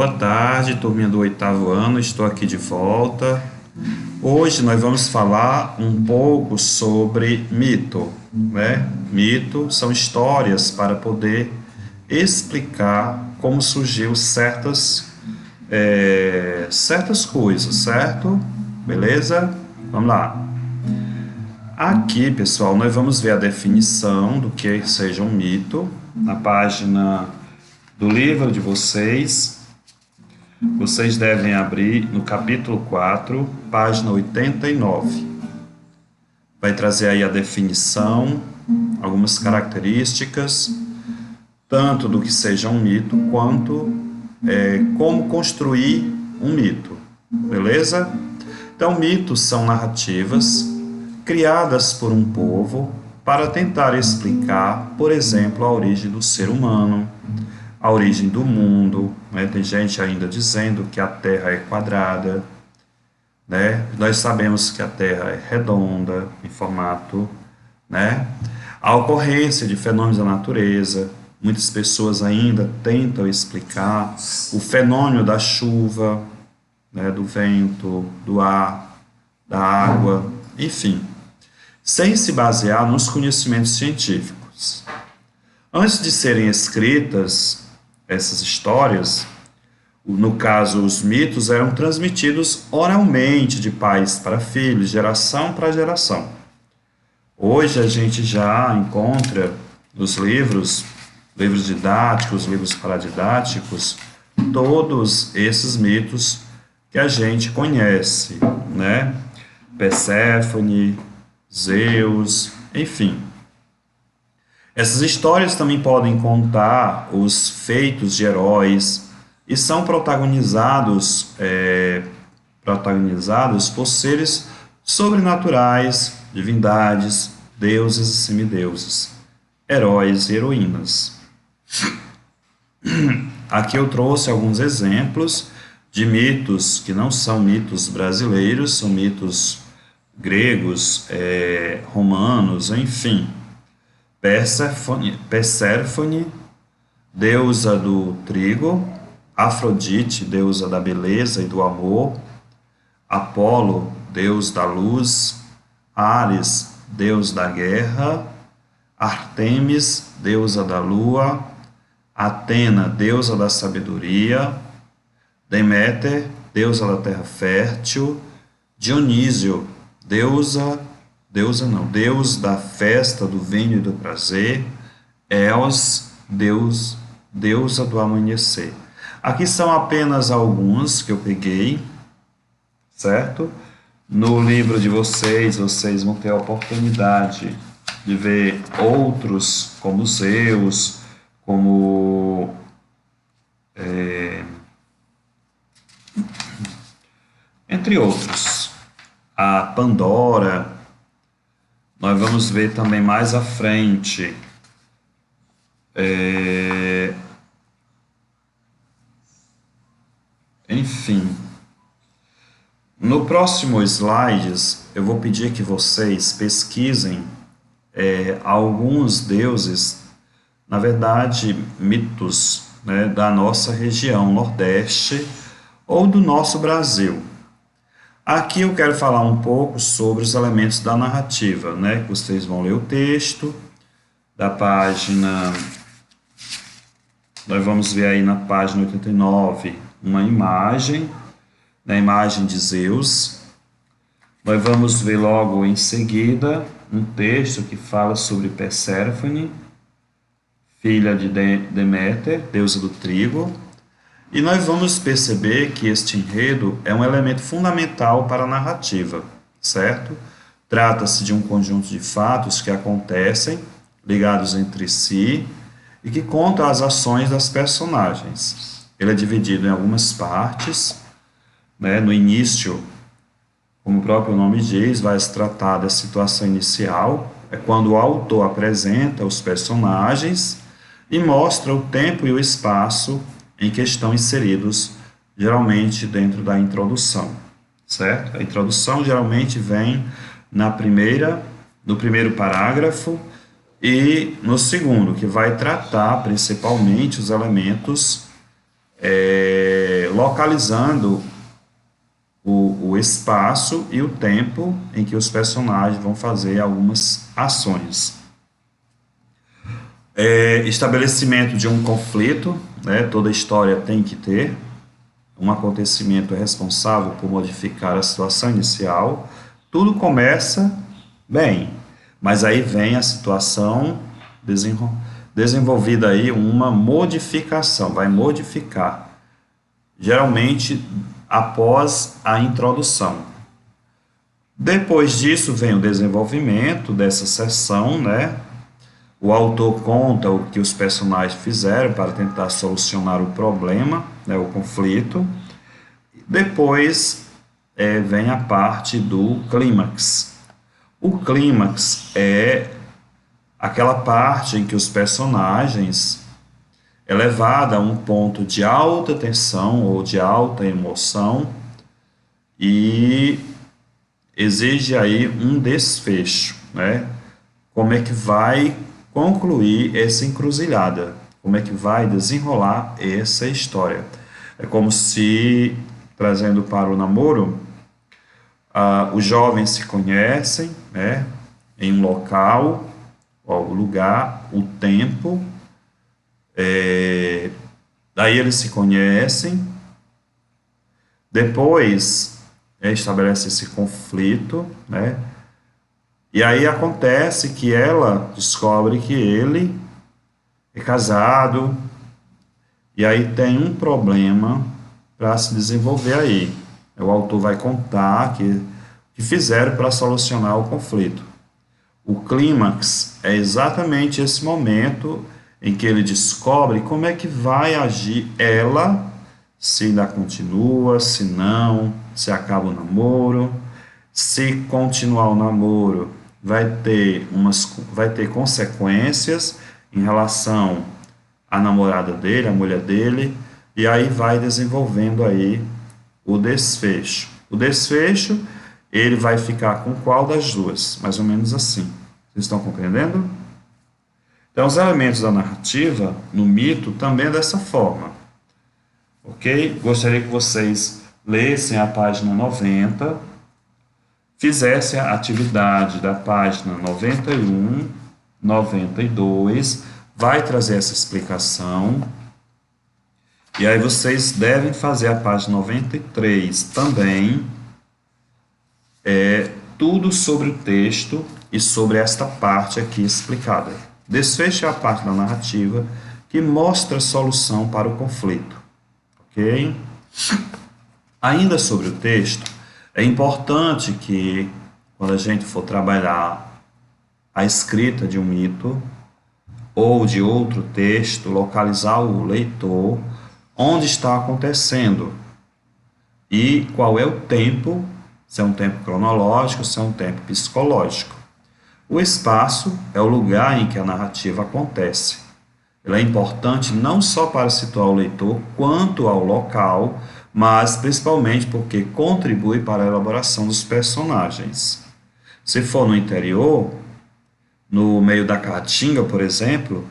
Boa tarde, turminha do 8º ano, estou aqui de volta. Hoje nós vamos falar um pouco sobre mito, né? Mito são histórias para poder explicar como surgiu certas coisas, certo? Beleza? Vamos lá. Aqui, pessoal, nós vamos ver a definição do que seja um mito na página do livro de vocês. Vocês devem abrir no capítulo 4, página 89. Vai trazer aí a definição, algumas características, tanto do que seja um mito, quanto como construir um mito, beleza? Então, mitos são narrativas criadas por um povo para tentar explicar, por exemplo, a origem do ser humano, a origem do mundo, né? Tem gente ainda dizendo que a Terra é quadrada, né? Nós sabemos que a Terra é redonda, em formato, né? A ocorrência de fenômenos da natureza, muitas pessoas ainda tentam explicar o fenômeno da chuva, né? Do vento, do ar, da água, enfim, sem se basear nos conhecimentos científicos. Antes de serem escritas essas histórias, no caso os mitos, eram transmitidos oralmente de pais para filhos, geração para geração. Hoje a gente já encontra nos livros didáticos, livros paradidáticos, todos esses mitos que a gente conhece, né? Perséfone, Zeus, enfim. Essas histórias também podem contar os feitos de heróis e são protagonizados por seres sobrenaturais, divindades, deuses e semideuses, heróis e heroínas. Aqui eu trouxe alguns exemplos de mitos que não são mitos brasileiros, são mitos gregos, romanos, enfim. Perséfone, deusa do trigo; Afrodite, deusa da beleza e do amor; Apolo, deus da luz; Ares, deus da guerra; Ártemis, deusa da lua; Atena, deusa da sabedoria; Deméter, deusa da terra fértil; Dionísio, deus da festa, do vinho e do prazer; Eos, deusa do amanhecer. Aqui são apenas alguns que eu peguei, certo? No livro de vocês vão ter a oportunidade de ver outros, como Zeus, como entre outros, a Pandora. Nós vamos ver também mais à frente enfim, no próximo slides eu vou pedir que vocês pesquisem alguns deuses, na verdade mitos, né, da nossa região Nordeste ou do nosso Brasil. Aqui eu quero falar um pouco sobre os elementos da narrativa, né? Vocês vão ler o texto da página. Nós vamos ver aí na página 89 uma imagem, na imagem de Zeus. Nós vamos ver logo em seguida um texto que fala sobre Perséfone, filha de Deméter, deusa do trigo. E nós vamos perceber que este enredo é um elemento fundamental para a narrativa, certo? Trata-se de um conjunto de fatos que acontecem, ligados entre si, e que contam as ações das personagens. Ele é dividido em algumas partes, né? No início, como o próprio nome diz, vai se tratar da situação inicial, é quando o autor apresenta os personagens e mostra o tempo e o espaço em que estão inseridos, geralmente dentro da introdução, certo? A introdução geralmente vem no primeiro parágrafo, e no segundo, que vai tratar principalmente os elementos localizando o espaço e o tempo em que os personagens vão fazer algumas ações. Estabelecimento de um conflito, né? Toda história tem que ter um acontecimento responsável por modificar a situação inicial. Tudo começa bem, mas aí vem a situação desenvolvida aí uma modificação, vai modificar, geralmente após a introdução. Depois disso vem o desenvolvimento dessa seção, né? O autor conta o que os personagens fizeram para tentar solucionar o problema, né, o conflito. Depois vem a parte do clímax. O clímax é aquela parte em que os personagens é levada a um ponto de alta tensão ou de alta emoção e exige aí um desfecho, né? Como é que vai concluir essa encruzilhada? Como é que vai desenrolar essa história? É como se, trazendo para o namoro, os jovens se conhecem, né, em um local, o lugar, o tempo, daí eles se conhecem, depois estabelece esse conflito, né, e aí acontece que ela descobre que ele é casado, e aí tem um problema para se desenvolver aí. O autor vai contar que fizeram para solucionar o conflito. O clímax é exatamente esse momento em que ele descobre como é que vai agir ela, se ainda continua, se não, se acaba o namoro, se continuar o namoro, vai ter consequências em relação à namorada dele, à mulher dele, e aí vai desenvolvendo aí o desfecho. O desfecho, ele vai ficar com qual das duas? Mais ou menos assim. Vocês estão compreendendo? Então, os elementos da narrativa, no mito, também é dessa forma. Ok? Gostaria que vocês lessem a página 90, fizessem a atividade da página 91, 92, vai trazer essa explicação. E aí vocês devem fazer a página 93 também, tudo sobre o texto e sobre esta parte aqui explicada. Desfecho é a parte da narrativa que mostra a solução para o conflito. Ok? Ainda sobre o texto, é importante que, quando a gente for trabalhar a escrita de um mito ou de outro texto, localizar o leitor onde está acontecendo e qual é o tempo, se é um tempo cronológico, se é um tempo psicológico. O espaço é o lugar em que a narrativa acontece. Ele é importante não só para situar o leitor, quanto ao local, mas principalmente porque contribui para a elaboração dos personagens. Se for no interior, no meio da caatinga, por exemplo,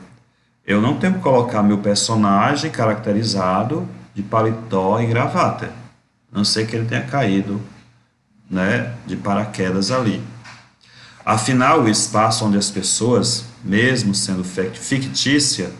eu não tenho que colocar meu personagem caracterizado de paletó e gravata, a não ser que ele tenha caído, né, de paraquedas ali. Afinal, o espaço onde as pessoas, mesmo sendo fictícia,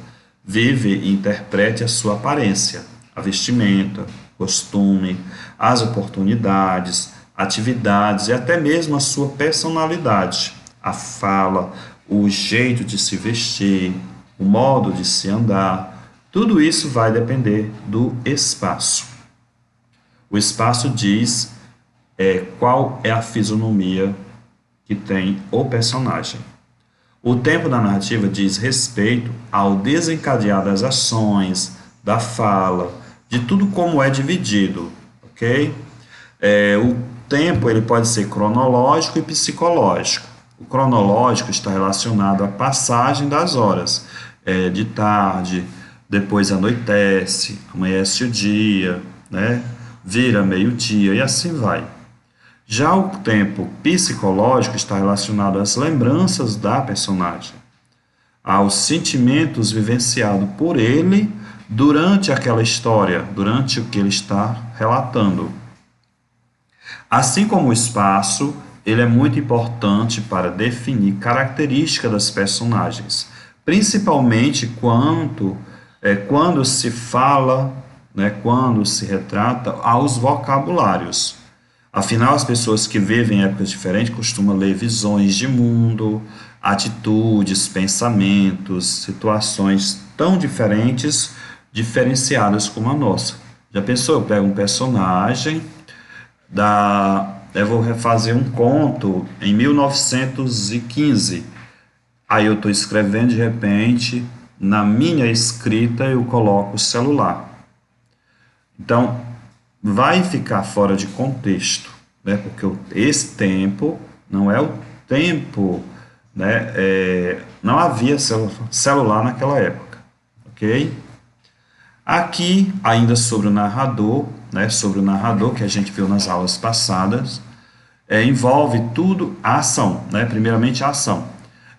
vive e interprete a sua aparência, a vestimenta, costume, as oportunidades, atividades e até mesmo a sua personalidade, a fala, o jeito de se vestir, o modo de se andar, tudo isso vai depender do espaço. O espaço diz qual é a fisionomia que tem o personagem. O tempo da narrativa diz respeito ao desencadear das ações, da fala, de tudo como é dividido, ok? O tempo ele pode ser cronológico e psicológico. O cronológico está relacionado à passagem das horas, de tarde, depois anoitece, amanhece o dia, né? Vira meio-dia e assim vai. Já o tempo psicológico está relacionado às lembranças da personagem, aos sentimentos vivenciados por ele durante aquela história, durante o que ele está relatando. Assim como o espaço, ele é muito importante para definir características das personagens, principalmente quando se fala, né, quando se retrata aos vocabulários. Afinal, as pessoas que vivem em épocas diferentes costumam ler visões de mundo, atitudes, pensamentos, situações tão diferentes, diferenciadas como a nossa. Já pensou? Eu pego um personagem eu vou refazer um conto em 1915. Aí eu estou escrevendo, de repente, na minha escrita eu coloco o celular. Então, vai ficar fora de contexto, né? Porque esse tempo não é o tempo, né? Não havia celular naquela época, ok? Aqui, ainda sobre o narrador, né? Sobre o narrador que a gente viu nas aulas passadas, envolve tudo a ação, né? Primeiramente a ação.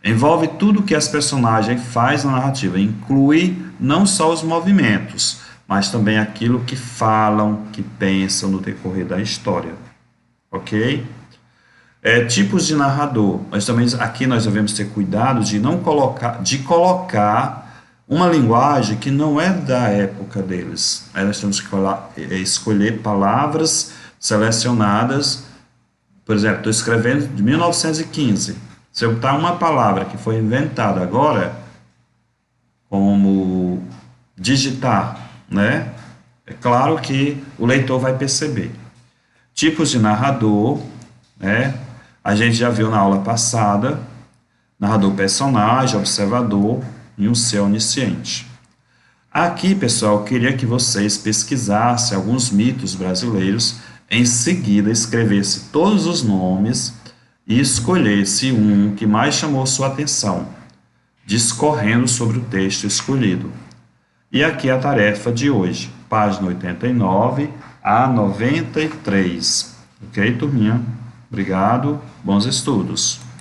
Envolve tudo que as personagens fazem na narrativa, inclui não só os movimentos, mas também aquilo que falam, que pensam no decorrer da história, ok? Tipos de narrador, mas também aqui nós devemos ter cuidado de não colocar uma linguagem que não é da época deles. Aí nós temos que escolher palavras selecionadas. Por exemplo, estou escrevendo de 1915. Se eu botar uma palavra que foi inventada agora, como digitar, né? É claro que o leitor vai perceber. Tipos de narrador, né? A gente já viu na aula passada, narrador personagem, observador e um ser onisciente. Aqui, pessoal, eu queria que vocês pesquisassem alguns mitos brasileiros, em seguida escrevesse todos os nomes e escolhesse um que mais chamou sua atenção, discorrendo sobre o texto escolhido. E aqui a tarefa de hoje, página 89 a 93. Ok, turminha? Obrigado, bons estudos.